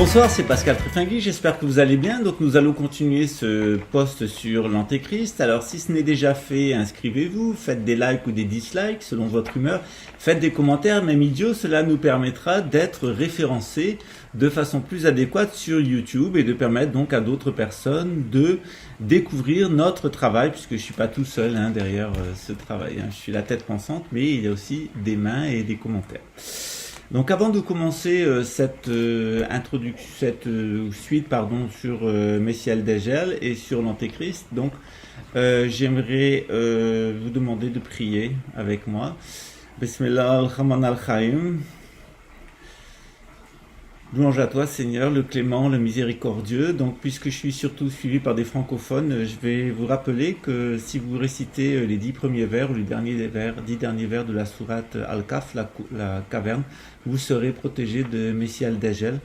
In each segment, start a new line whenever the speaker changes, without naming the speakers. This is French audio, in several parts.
Bonsoir, c'est Pascal Trufingui, j'espère que vous allez bien. Donc nous allons continuer ce post sur l'Antéchrist. Alors si ce n'est déjà fait, inscrivez-vous, faites des likes ou des dislikes selon votre humeur, faites des commentaires, même idiots, cela nous permettra d'être référencés de façon plus adéquate sur YouTube et de permettre donc à d'autres personnes de découvrir notre travail, puisque je ne suis pas tout seul derrière ce travail. Je suis la tête pensante, mais il y a aussi des mains et des commentaires. Donc avant de commencer cette suite sur Messie Al-Dajjal et sur l'Antéchrist, donc j'aimerais vous demander de prier avec moi. Bismillah al-Rahman al-Rahim. Louange à toi Seigneur, le clément, le miséricordieux. Donc puisque je suis surtout suivi par des francophones, je vais vous rappeler que si vous récitez les 10 premiers vers ou les 10 derniers vers de la sourate Al-Kaf, la caverne, vous serez protégé de Messie Al-Dajjal,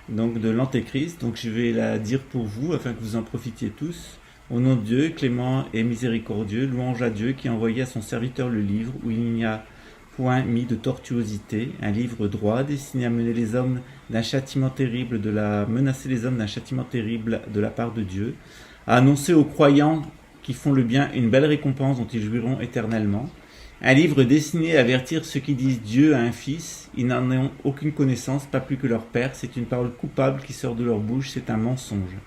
donc de l'Antéchrist. Donc je vais la dire pour vous afin que vous en profitiez tous. Au nom de Dieu, clément et miséricordieux, louange à Dieu qui a envoyé à son serviteur le livre où il n'y a point mis de tortuosité, un livre droit destiné à menacer les hommes d'un châtiment terrible de la part de Dieu, à annoncer aux croyants qui font le bien une belle récompense dont ils jouiront éternellement, un livre destiné à avertir ceux qui disent Dieu a un fils, ils n'en ont aucune connaissance, pas plus que leur père, c'est une parole coupable qui sort de leur bouche, c'est un mensonge.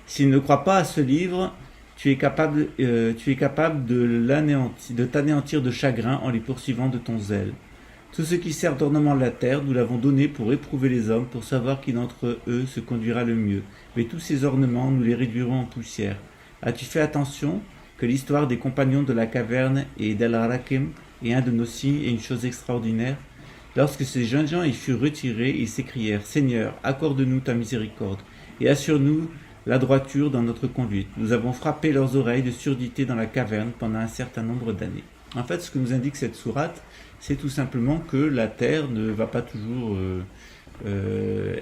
S'ils ne croient pas à ce livre, tu es capable de t'anéantir de chagrin en les poursuivant de ton zèle. Tout ce qui sert d'ornement de la terre, nous l'avons donné pour éprouver les hommes, pour savoir qui d'entre eux se conduira le mieux. Mais tous ces ornements, nous les réduirons en poussière. As-tu fait attention que l'histoire des compagnons de la caverne et d'Al-Rakim est un de nos signes et une chose extraordinaire? Lorsque ces jeunes gens y furent retirés, ils s'écrièrent « Seigneur, accorde-nous ta miséricorde et assure-nous la droiture dans notre conduite. Nous avons frappé leurs oreilles de surdité dans la caverne pendant un certain nombre d'années. » En fait, ce que nous indique cette sourate, c'est tout simplement que la terre ne va pas toujours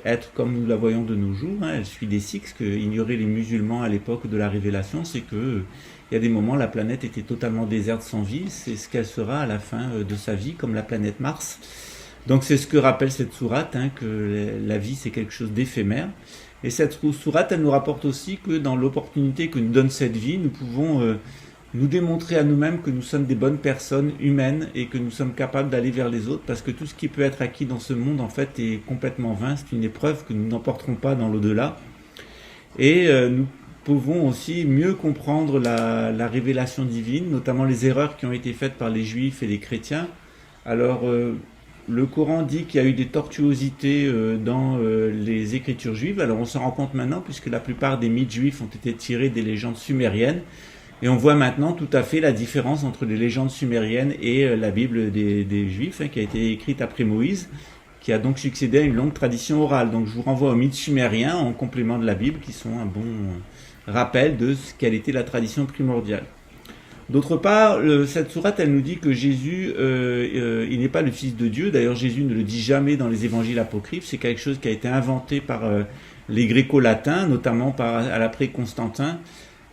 être comme nous la voyons de nos jours. Elle suit des cycles. Ce qu'ignoraient les musulmans à l'époque de la révélation, c'est que il y a des moments la planète était totalement déserte sans vie. C'est ce qu'elle sera à la fin de sa vie, comme la planète Mars. Donc c'est ce que rappelle cette sourate, que la vie c'est quelque chose d'éphémère. Et cette sourate, elle nous rapporte aussi que dans l'opportunité que nous donne cette vie, nous pouvons nous démontrer à nous-mêmes que nous sommes des bonnes personnes humaines et que nous sommes capables d'aller vers les autres, parce que tout ce qui peut être acquis dans ce monde, en fait, est complètement vain. C'est une épreuve que nous n'emporterons pas dans l'au-delà. Et nous pouvons aussi mieux comprendre la révélation divine, notamment les erreurs qui ont été faites par les juifs et les chrétiens. Alors, le Coran dit qu'il y a eu des tortuosités dans les écritures juives. Alors on s'en rend compte maintenant puisque la plupart des mythes juifs ont été tirés des légendes sumériennes. Et on voit maintenant tout à fait la différence entre les légendes sumériennes et la Bible des Juifs, qui a été écrite après Moïse, qui a donc succédé à une longue tradition orale. Donc je vous renvoie aux mythes sumériens en complément de la Bible, qui sont un bon rappel de ce qu'elle était la tradition primordiale. D'autre part, cette sourate, elle nous dit que Jésus, il n'est pas le Fils de Dieu. D'ailleurs, Jésus ne le dit jamais dans les évangiles apocryphes. C'est quelque chose qui a été inventé par les gréco-latins, notamment à l'après Constantin,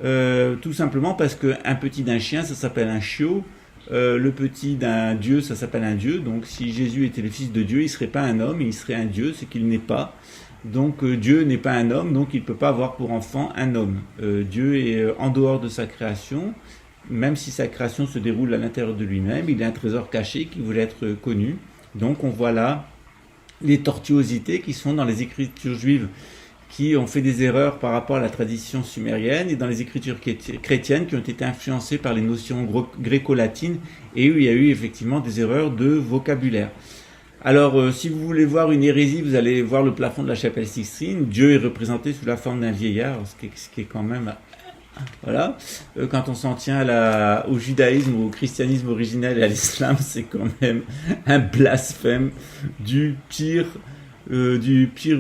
tout simplement parce qu'un petit d'un chien, ça s'appelle un chiot. Le petit d'un Dieu, ça s'appelle un Dieu. Donc, si Jésus était le Fils de Dieu, il ne serait pas un homme, il serait un Dieu, ce qu'il n'est pas. Donc, Dieu n'est pas un homme, donc il ne peut pas avoir pour enfant un homme. Dieu est en dehors de sa création. Même si sa création se déroule à l'intérieur de lui-même, il a un trésor caché qui voulait être connu. Donc on voit là les tortuosités qui sont dans les écritures juives qui ont fait des erreurs par rapport à la tradition sumérienne et dans les écritures chrétiennes qui ont été influencées par les notions gréco-latines et où il y a eu effectivement des erreurs de vocabulaire. Alors si vous voulez voir une hérésie, vous allez voir le plafond de la chapelle Sixtine. Dieu est représenté sous la forme d'un vieillard, ce qui est quand même... Voilà, quand on s'en tient au judaïsme, au christianisme originel et à l'islam, c'est quand même un blasphème du pire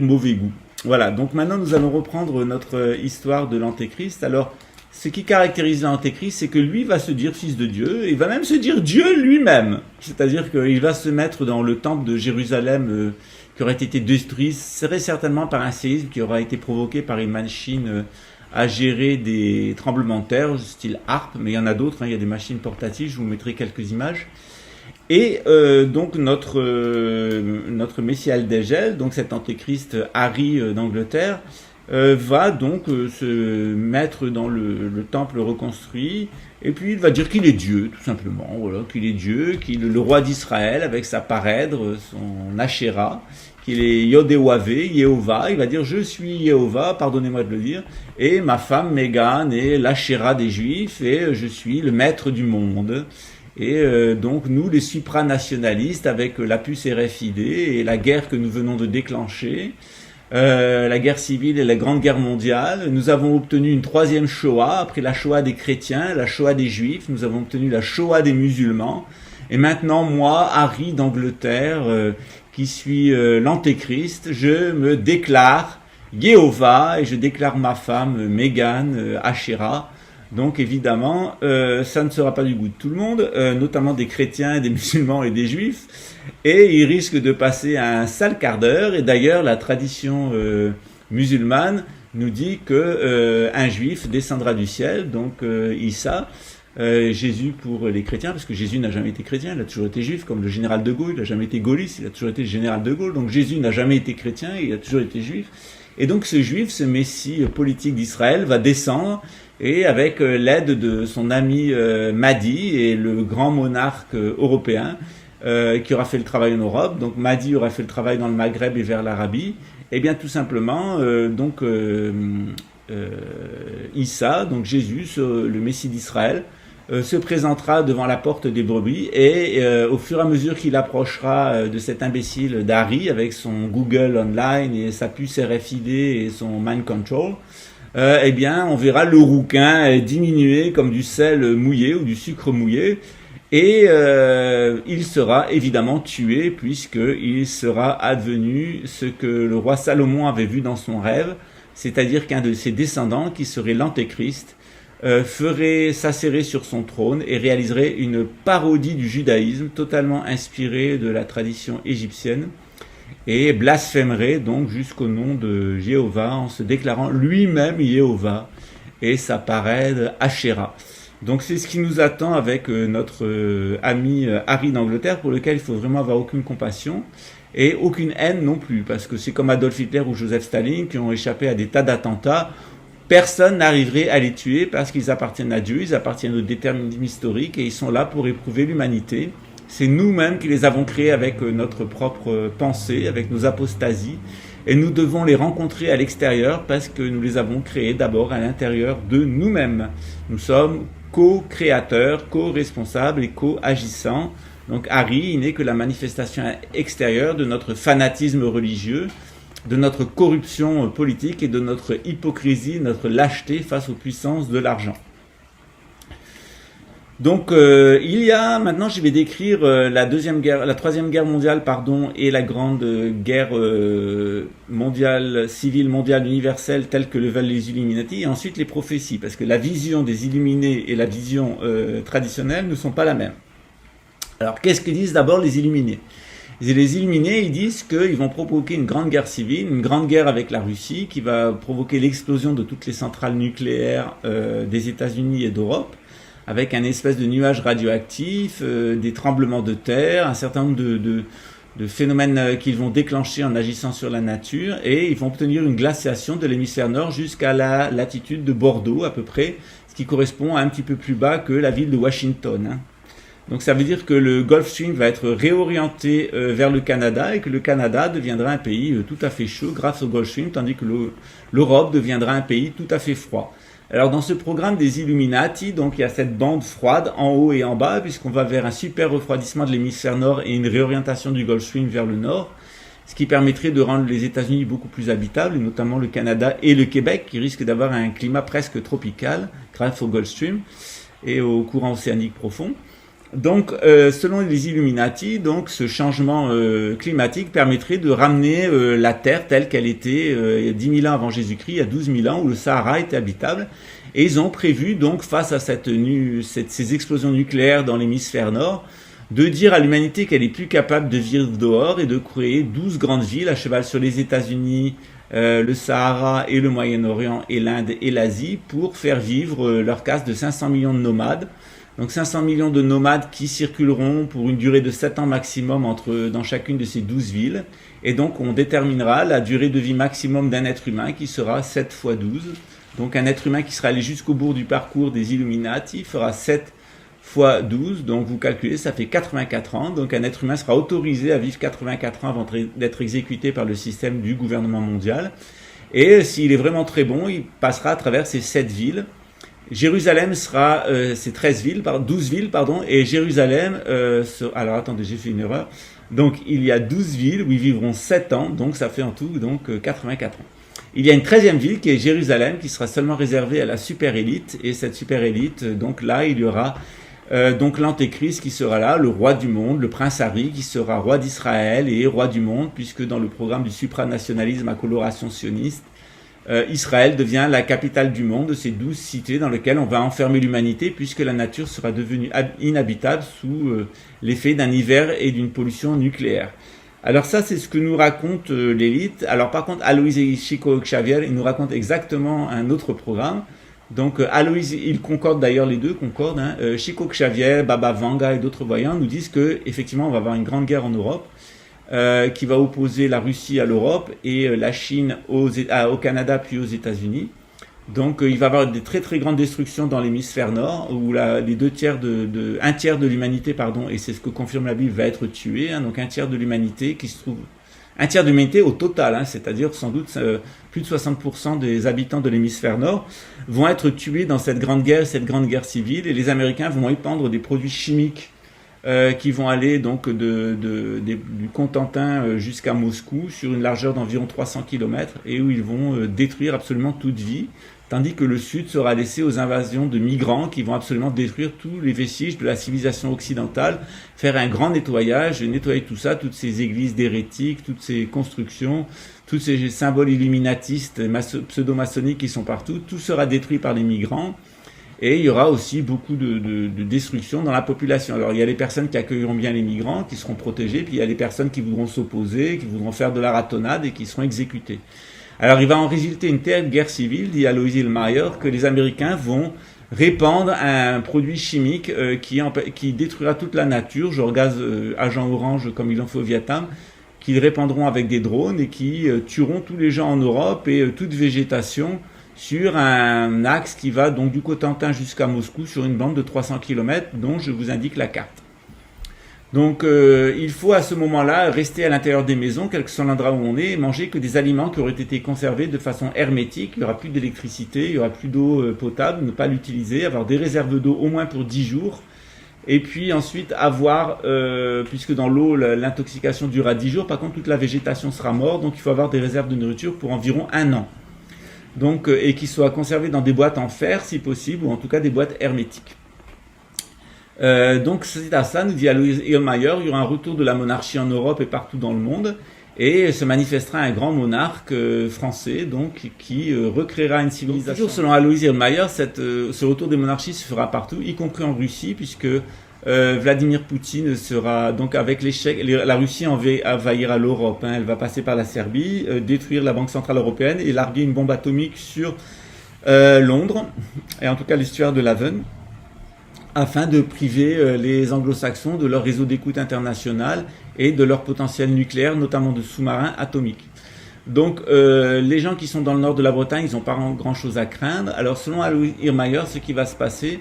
mauvais goût. Voilà, donc maintenant nous allons reprendre notre histoire de l'Antéchrist. Alors, ce qui caractérise l'Antéchrist, c'est que lui va se dire fils de Dieu, et il va même se dire Dieu lui-même. C'est-à-dire qu'il va se mettre dans le temple de Jérusalem qui aurait été détruit, très certainement par un séisme qui aura été provoqué par une machine à gérer des tremblements de terre, style HARP, mais il y en a d'autres, il y a des machines portatives, je vous mettrai quelques images. Et donc notre Messie Aldégel, donc cet antéchrist Harry d'Angleterre, va donc se mettre dans le temple reconstruit, et puis il va dire qu'il est Dieu, tout simplement, voilà, qu'il est Dieu, qu'il est le roi d'Israël avec sa parèdre, son Asherah, qu'il est Yodéwavé, Jéhovah. Il va dire je suis Jéhovah, pardonnez-moi de le dire, et ma femme Mégane est l'Asherah des Juifs, et je suis le maître du monde. Et donc nous, les supranationalistes, avec la puce RFID et la guerre que nous venons de déclencher, la guerre civile et la Grande Guerre mondiale, nous avons obtenu une troisième Shoah, après la Shoah des chrétiens, la Shoah des juifs, nous avons obtenu la Shoah des musulmans, et maintenant moi, Harry d'Angleterre, qui suis l'antéchrist, je me déclare Jéhovah, et je déclare ma femme Mégane, Asherah. Donc évidemment, ça ne sera pas du goût de tout le monde, notamment des chrétiens, des musulmans et des juifs, et il risque de passer un sale quart d'heure. Et d'ailleurs, la tradition musulmane nous dit que un juif descendra du ciel, donc Issa, Jésus pour les chrétiens, parce que Jésus n'a jamais été chrétien, il a toujours été juif, comme le général de Gaulle, il n'a jamais été gaulliste, il a toujours été le général de Gaulle, donc Jésus n'a jamais été chrétien, il a toujours été juif. Et donc ce juif, ce messie politique d'Israël, va descendre, et avec l'aide de son ami Mahdi et le grand monarque européen qui aura fait le travail en Europe, donc Mahdi aura fait le travail dans le Maghreb et vers l'Arabie, et bien tout simplement Issa, donc Jésus, le Messie d'Israël, se présentera devant la porte des brebis, et au fur et à mesure qu'il approchera de cet imbécile d'Harry avec son Google Online et sa puce RFID et son Mind Control, eh bien, on verra le rouquin diminuer comme du sel mouillé ou du sucre mouillé, et il sera évidemment tué, puisqu'il sera advenu ce que le roi Salomon avait vu dans son rêve, c'est-à-dire qu'un de ses descendants, qui serait l'antéchrist, ferait s'asserrer sur son trône et réaliserait une parodie du judaïsme totalement inspirée de la tradition égyptienne, et blasphémerait donc jusqu'au nom de Jéhovah en se déclarant lui-même Jéhovah et sa parèdre Asherah. Donc c'est ce qui nous attend avec notre ami Harry d'Angleterre, pour lequel il faut vraiment avoir aucune compassion et aucune haine non plus, parce que c'est comme Adolf Hitler ou Joseph Staline qui ont échappé à des tas d'attentats. Personne n'arriverait à les tuer parce qu'ils appartiennent à Dieu, ils appartiennent au déterminisme historique, et ils sont là pour éprouver l'humanité. C'est nous-mêmes qui les avons créés avec notre propre pensée, avec nos apostasies, et nous devons les rencontrer à l'extérieur parce que nous les avons créés d'abord à l'intérieur de nous-mêmes. Nous sommes co-créateurs, co-responsables et co-agissants. Donc Harry, il n'est que la manifestation extérieure de notre fanatisme religieux, de notre corruption politique et de notre hypocrisie, notre lâcheté face aux puissances de l'argent. Donc maintenant je vais décrire la troisième guerre mondiale, et la grande guerre mondiale, civile mondiale universelle, telle que le veulent les Illuminati, et ensuite les prophéties, parce que la vision des Illuminés et la vision traditionnelle ne sont pas la même. Alors qu'est-ce que disent d'abord les Illuminés ? Les Illuminés, ils disent qu'ils vont provoquer une grande guerre civile, une grande guerre avec la Russie, qui va provoquer l'explosion de toutes les centrales nucléaires des États-Unis et d'Europe, avec un espèce de nuage radioactif, des tremblements de terre, un certain nombre de phénomènes qu'ils vont déclencher en agissant sur la nature, et ils vont obtenir une glaciation de l'hémisphère nord jusqu'à la latitude de Bordeaux à peu près, ce qui correspond à un petit peu plus bas que la ville de Washington. Donc ça veut dire que le Gulf Stream va être réorienté vers le Canada, et que le Canada deviendra un pays tout à fait chaud grâce au Gulf Stream, tandis que l'Europe deviendra un pays tout à fait froid. Alors dans ce programme des Illuminati, donc il y a cette bande froide en haut et en bas, puisqu'on va vers un super refroidissement de l'hémisphère nord et une réorientation du Gulf Stream vers le nord, ce qui permettrait de rendre les États-Unis beaucoup plus habitables, et notamment le Canada et le Québec, qui risquent d'avoir un climat presque tropical grâce au Gulf Stream et au courant océanique profond. Donc, selon les Illuminati, donc ce changement climatique permettrait de ramener la Terre telle qu'elle était il y a 10 000 ans avant Jésus-Christ, il y a 12 000 ans, où le Sahara était habitable. Et ils ont prévu, donc, face à ces explosions nucléaires dans l'hémisphère nord, de dire à l'humanité qu'elle est plus capable de vivre dehors, et de créer 12 grandes villes à cheval sur les États-Unis, le Sahara et le Moyen-Orient et l'Inde et l'Asie, pour faire vivre leur caste de 500 millions de nomades, Donc 500 millions de nomades qui circuleront pour une durée de 7 ans maximum dans chacune de ces 12 villes. Et donc on déterminera la durée de vie maximum d'un être humain qui sera 7 fois 12. Donc un être humain qui sera allé jusqu'au bout du parcours des Illuminati fera 7 fois 12, donc vous calculez, ça fait 84 ans. Donc un être humain sera autorisé à vivre 84 ans avant d'être exécuté par le système du gouvernement mondial. Et s'il est vraiment très bon, il passera à travers ces 7 villes. Jérusalem sera, c'est 12 villes, et Jérusalem, alors attendez, j'ai fait une erreur. Donc il y a 12 villes où ils vivront 7 ans, donc ça fait en tout 84 ans. Il y a une 13e ville qui est Jérusalem, qui sera seulement réservée à la super élite, et cette super élite, donc là il y aura donc l'antéchrist qui sera là, le roi du monde, le prince Harry qui sera roi d'Israël et roi du monde, puisque dans le programme du supranationalisme à coloration sioniste, Israël devient la capitale du monde de ces 12 cités dans lesquelles on va enfermer l'humanité, puisque la nature sera devenue inhabitable sous l'effet d'un hiver et d'une pollution nucléaire. Alors ça, c'est ce que nous raconte l'élite. Alors par contre, Alois et Chico Xavier, ils nous racontent exactement un autre programme. Donc Alois, ils concordent d'ailleurs, les deux concordent. Chico Xavier, Baba Vanga et d'autres voyants nous disent que effectivement, on va avoir une grande guerre en Europe qui va opposer la Russie à l'Europe et la Chine au Canada puis aux États-Unis. Donc il va y avoir des très très grandes destructions dans l'hémisphère nord où un tiers de l'humanité, et c'est ce que confirme la Bible, va être tué. Donc un tiers de l'humanité un tiers de l'humanité au total, c'est-à-dire sans doute plus de 60% des habitants de l'hémisphère nord vont être tués dans cette grande guerre civile, et les Américains vont épandre des produits chimiques qui vont aller donc du Cotentin jusqu'à Moscou sur une largeur d'environ 300 km et où ils vont détruire absolument toute vie, tandis que le sud sera laissé aux invasions de migrants qui vont absolument détruire tous les vestiges de la civilisation occidentale, faire un grand nettoyage, nettoyer tout ça, toutes ces églises d'hérétiques, toutes ces constructions, tous ces symboles illuminatistes, pseudo-maçonniques qui sont partout, tout sera détruit par les migrants. Et il y aura aussi beaucoup de destruction dans la population. Alors il y a les personnes qui accueilleront bien les migrants, qui seront protégées, puis il y a les personnes qui voudront s'opposer, qui voudront faire de la ratonnade et qui seront exécutées. Alors il va en résulter une telle guerre civile, dit Alois Hillmeyer, que les Américains vont répandre un produit chimique qui détruira toute la nature, genre gaz agent orange comme ils l'ont fait au Vietnam, qu'ils répandront avec des drones et qui tueront tous les gens en Europe et toute végétation sur un axe qui va donc du Cotentin jusqu'à Moscou sur une bande de 300 km dont je vous indique la carte. Donc il faut à ce moment-là rester à l'intérieur des maisons, quel que soit l'endroit où on est, et manger que des aliments qui auraient été conservés de façon hermétique. Il n'y aura plus d'électricité, il n'y aura plus d'eau potable, ne pas l'utiliser, avoir des réserves d'eau au moins pour 10 jours. Et puis ensuite avoir, puisque dans l'eau l'intoxication durera 10 jours, par contre toute la végétation sera morte, donc il faut avoir des réserves de nourriture pour environ 1 an. Donc, et qui soient conservés dans des boîtes en fer si possible, ou en tout cas des boîtes hermétiques. Donc c'est à ça, nous dit Alois Hillmeyer, il y aura un retour de la monarchie en Europe et partout dans le monde, et se manifestera un grand monarque français, donc qui recréera une civilisation. Toujours selon Alois Hillmeyer, ce retour des monarchies se fera partout, y compris en Russie, puisque Vladimir Poutine sera donc avec l'échec, la Russie envahira l'Europe, elle va passer par la Serbie, détruire la Banque Centrale Européenne et larguer une bombe atomique sur Londres, et en tout cas l'estuaire de l'Avon, afin de priver les anglo-saxons de leur réseau d'écoute international et de leur potentiel nucléaire, notamment de sous-marins atomiques. Donc les gens qui sont dans le nord de la Bretagne, ils n'ont pas grand-chose à craindre. Alors selon Alois Hillmeyer, ce qui va se passer,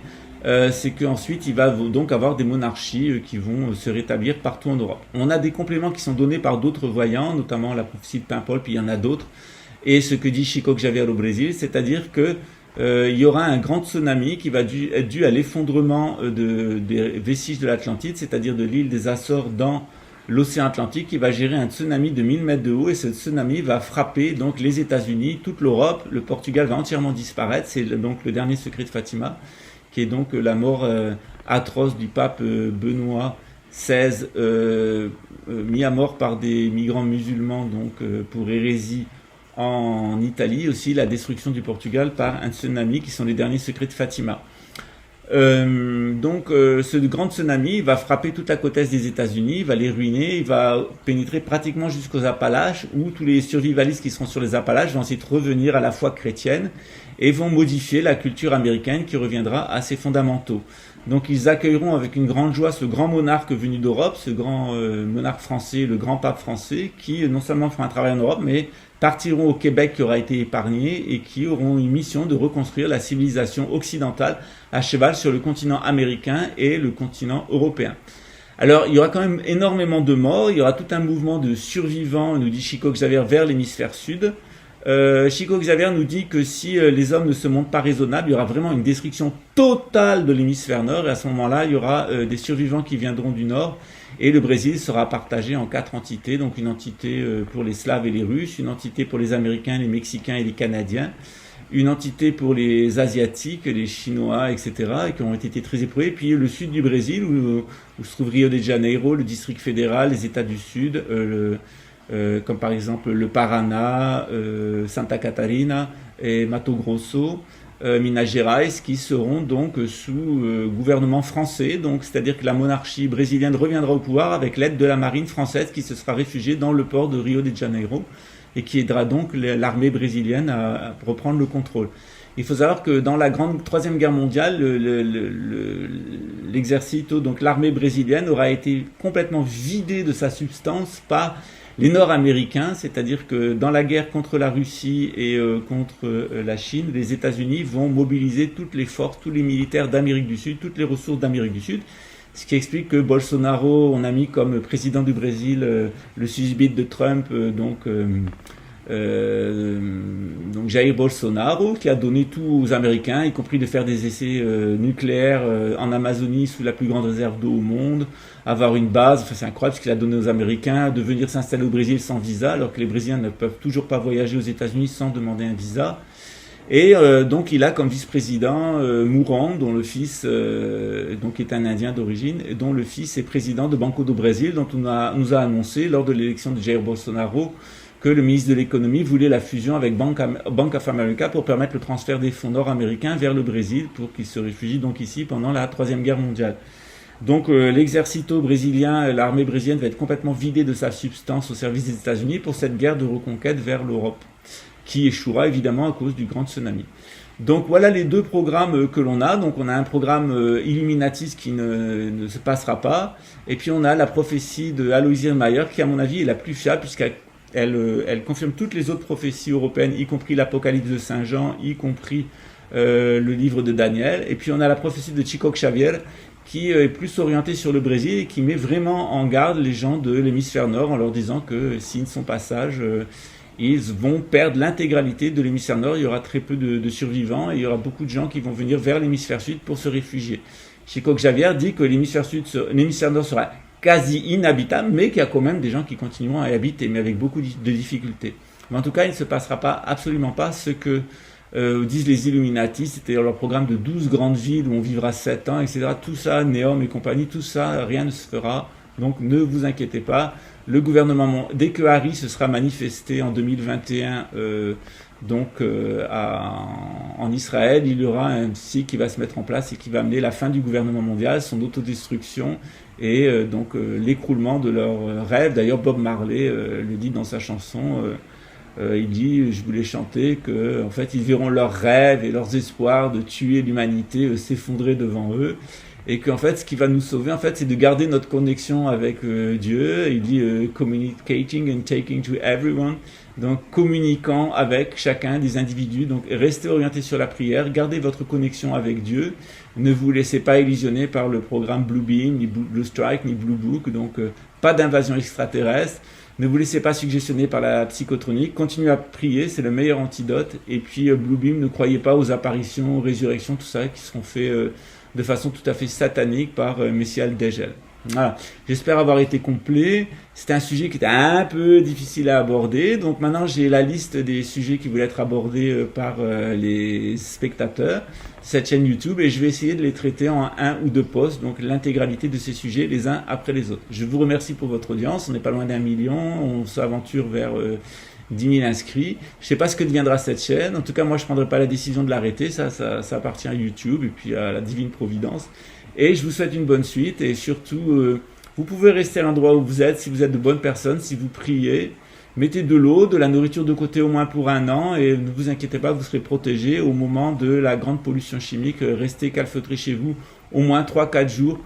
c'est qu'ensuite il va donc avoir des monarchies qui vont se rétablir partout en Europe. On a des compléments qui sont donnés par d'autres voyants, notamment la prophétie de Paimpol, puis il y en a d'autres, et ce que dit Chico Xavier au Brésil, c'est-à-dire que il y aura un grand tsunami qui va être dû à l'effondrement des vestiges de l'Atlantide, c'est-à-dire de l'île des Açores dans l'océan Atlantique, qui va gérer un tsunami de 1000 mètres de haut, et ce tsunami va frapper donc les États-Unis, toute l'Europe, le Portugal va entièrement disparaître. C'est donc le dernier secret de Fatima, qui est donc la mort atroce du pape Benoît XVI, mis à mort par des migrants musulmans donc pour hérésie en Italie, aussi la destruction du Portugal par un tsunami, qui sont les derniers secrets de Fatima. Ce grand tsunami va frapper toute la côte est des États-Unis, il va les ruiner, il va pénétrer pratiquement jusqu'aux Appalaches, où tous les survivalistes qui seront sur les Appalaches vont essayer de revenir à la foi chrétienne et vont modifier la culture américaine qui reviendra à ses fondamentaux. Donc ils accueilleront avec une grande joie ce grand monarque venu d'Europe, ce grand monarque français, le grand pape français, qui non seulement fera un travail en Europe, mais partiront au Québec qui aura été épargné et qui auront une mission de reconstruire la civilisation occidentale à cheval sur le continent américain et le continent européen. Alors, il y aura quand même énormément de morts, il y aura tout un mouvement de survivants, nous dit Chico Xavier, vers l'hémisphère sud. Chico Xavier nous dit que si les hommes ne se montrent pas raisonnables, il y aura vraiment une destruction totale de l'hémisphère nord, et à ce moment-là, il y aura des survivants qui viendront du nord, et le Brésil sera partagé en 4 entités, donc une entité pour les Slaves et les Russes, une entité pour les Américains, les Mexicains et les Canadiens, une entité pour les Asiatiques, les Chinois, etc., et qui ont été très éprouvés, puis le sud du Brésil, où se trouve Rio de Janeiro, le district fédéral, les États du Sud, comme par exemple le Paraná, Santa Catarina et Mato Grosso, Minas Gerais, qui seront donc sous gouvernement français, donc c'est-à-dire que la monarchie brésilienne reviendra au pouvoir avec l'aide de la marine française qui se sera réfugiée dans le port de Rio de Janeiro et qui aidera donc l'armée brésilienne à reprendre le contrôle. Il faut savoir que dans la grande Troisième Guerre mondiale, l'exército, donc l'armée brésilienne, aura été complètement vidée de sa substance par les Nord-Américains, c'est-à-dire que dans la guerre contre la Russie et contre la Chine, les États-Unis vont mobiliser toutes les forces, tous les militaires d'Amérique du Sud, toutes les ressources d'Amérique du Sud, ce qui explique que Bolsonaro, on a mis comme président du Brésil le susbite de Trump, donc Jair Bolsonaro, qui a donné tout aux Américains, y compris de faire des essais nucléaires en Amazonie sous la plus grande réserve d'eau au monde, avoir une base, enfin c'est incroyable ce qu'il a donné aux Américains, de venir s'installer au Brésil sans visa, alors que les Brésiliens ne peuvent toujours pas voyager aux États-Unis sans demander un visa. Et donc il a comme vice-président Mourão, dont le fils donc est un Indien d'origine, et dont le fils est président de Banco do Brasil, dont on nous a annoncé lors de l'élection de Jair Bolsonaro que le ministre de l'économie voulait la fusion avec Bank of America pour permettre le transfert des fonds nord-américains vers le Brésil pour qu'ils se réfugient donc ici pendant la Troisième Guerre mondiale. Donc l'exército brésilien, l'armée brésilienne va être complètement vidée de sa substance au service des États-Unis pour cette guerre de reconquête vers l'Europe, qui échouera évidemment à cause du grand tsunami. Donc voilà les deux programmes que l'on a. Donc on a un programme illuminatiste qui ne se passera pas, et puis on a la prophétie de Aloysius Mayer qui à mon avis est la plus fiable puisqu'elle confirme toutes les autres prophéties européennes, y compris l'Apocalypse de Saint Jean, y compris le livre de Daniel. Et puis on a la prophétie de Chico Xavier qui est plus orientée sur le Brésil et qui met vraiment en garde les gens de l'hémisphère nord en leur disant que s'ils ne sont pas sages, ils vont perdre l'intégralité de l'hémisphère nord. Il y aura très peu de survivants et il y aura beaucoup de gens qui vont venir vers l'hémisphère sud pour se réfugier. Chico Xavier dit que l'hémisphère nord sera quasi inhabitable, mais qu'il y a quand même des gens qui continueront à y habiter, mais avec beaucoup de difficultés. Mais en tout cas, il ne se passera absolument pas ce que disent les Illuminati, c'est-à-dire leur programme de 12 grandes villes où on vivra 7 ans, etc. Tout ça, Neom et compagnie, tout ça, rien ne se fera. Donc ne vous inquiétez pas. Le gouvernement, dès que Harry se sera manifesté en 2021 en Israël, il y aura un cycle qui va se mettre en place et qui va amener la fin du gouvernement mondial, son autodestruction et l'écroulement de leurs rêves. D'ailleurs, Bob Marley le dit dans sa chanson. Il dit, je voulais chanter que, en fait, ils verront leurs rêves et leurs espoirs de tuer l'humanité s'effondrer devant eux, et qu'en fait, ce qui va nous sauver, en fait, c'est de garder notre connexion avec Dieu. Il dit communicating and taking to everyone, donc communiquant avec chacun des individus. Donc restez orientés sur la prière, gardez votre connexion avec Dieu, ne vous laissez pas illusionner par le programme Blue Beam, ni Blue Strike, ni Blue Book. Donc pas d'invasion extraterrestre. Ne vous laissez pas suggestionner par la psychotronique. Continuez à prier, c'est le meilleur antidote. Et puis Blue Beam, ne croyez pas aux apparitions, aux résurrections, tout ça, qui seront faits de façon tout à fait satanique par Messie Al-Dejjal. Voilà. J'espère avoir été complet. C'était un sujet qui était un peu difficile à aborder. Donc maintenant, j'ai la liste des sujets qui voulaient être abordés par les spectateurs de cette chaîne YouTube et je vais essayer de les traiter en 1 ou 2 posts, donc l'intégralité de ces sujets les uns après les autres. Je vous remercie pour votre audience. On n'est pas loin d'1 million. On s'aventure vers 10 000 inscrits. Je ne sais pas ce que deviendra cette chaîne. En tout cas, moi, je ne prendrai pas la décision de l'arrêter. Ça appartient à YouTube et puis à la divine providence. Et je vous souhaite une bonne suite et surtout, vous pouvez rester à l'endroit où vous êtes si vous êtes de bonnes personnes, si vous priez. Mettez de l'eau, de la nourriture de côté au moins pour 1 an et ne vous inquiétez pas, vous serez protégé au moment de la grande pollution chimique. Restez calfeutrés chez vous au moins 3-4 jours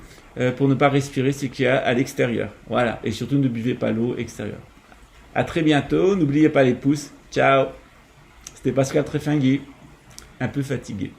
pour ne pas respirer ce qu'il y a à l'extérieur. Voilà. Et surtout, ne buvez pas l'eau extérieure. À très bientôt. N'oubliez pas les pouces. Ciao. C'était Pascal Tréfinguier, un peu fatigué.